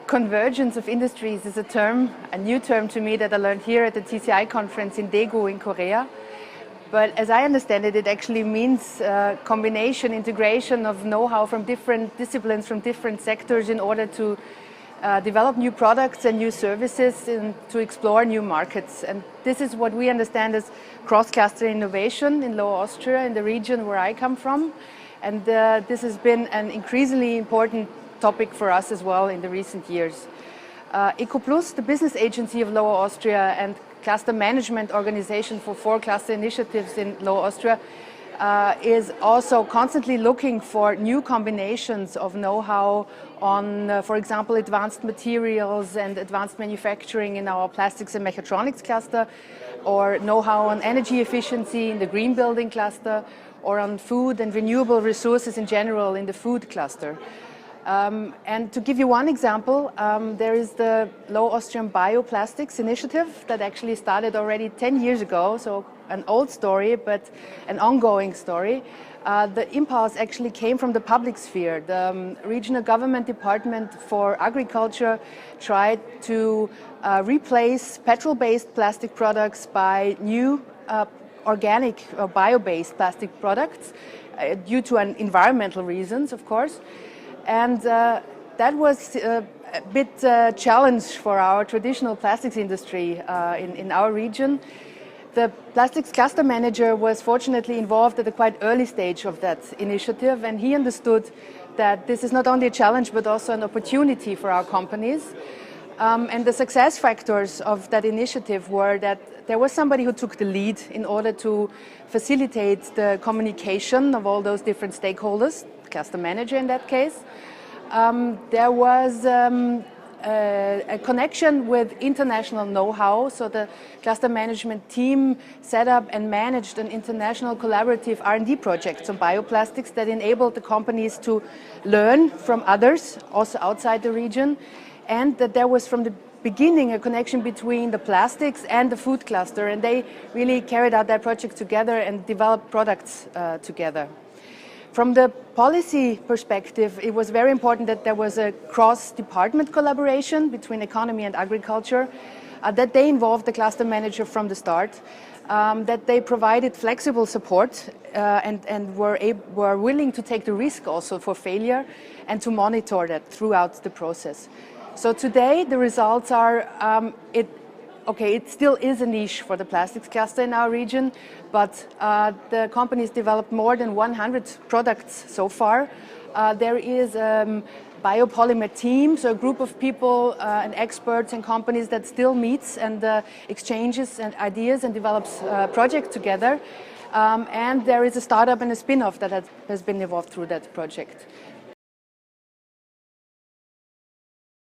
convergence of industries is a new term to me that I learned here at the TCI conference in Daegu in Korea. But as I understand it, it actually means combination, integration of know-how from different disciplines, from different sectors in order to develop new products and new services and to explore new markets. And this is what we understand as cross-cluster innovation in Lower Austria, in the region where I come from. And this has been an increasingly important topic for us as well in the recent years. EcoPlus, the business agency of Lower Austria and cluster management organization for 4 cluster initiatives in Lower Austria, is also constantly looking for new combinations of know-how on, for example, advanced materials and advanced manufacturing in our plastics and mechatronics cluster, or know-how on energy efficiency in the green building cluster, or on food and renewable resources in general in the food cluster. And to give you one example, there is the Low Austrian Bioplastics initiative that actually started already 10 years ago, so an old story, but an ongoing story. The impulse actually came from the public sphere. The regional government department for agriculture tried to replace petrol-based plastic products by new organic or bio-based plastic products due to environmental reasons, of course. And that was a bit challenge for our traditional plastics industry in our region. The plastics cluster manager was fortunately involved at a quite early stage of that initiative, and he understood that this is not only a challenge but also an opportunity for our companies. And the success factors of that initiative were that there was somebody who took the lead in order to facilitate the communication of all those different stakeholders, cluster manager in that case. There was a connection with international know-how, so the cluster management team set up and managed an international collaborative R&D project on bioplastics that enabled the companies to learn from others, also outside the region, and that there was from the beginning a connection between the plastics and the food cluster, and they really carried out that project together and developed products together. From the policy perspective, it was very important that there was a cross-department collaboration between economy and agriculture, that they involved the cluster manager from the start, that they provided flexible support and were willing to take the risk also for failure and to monitor that throughout the process. So today the results are, it still is a niche for the plastics cluster in our region, but the company's developed more than 100 products so far. There is a biopolymer team, so a group of people and experts and companies that still meets and exchanges and ideas and develops projects together. And there is a startup and a spin-off that has been involved through that project.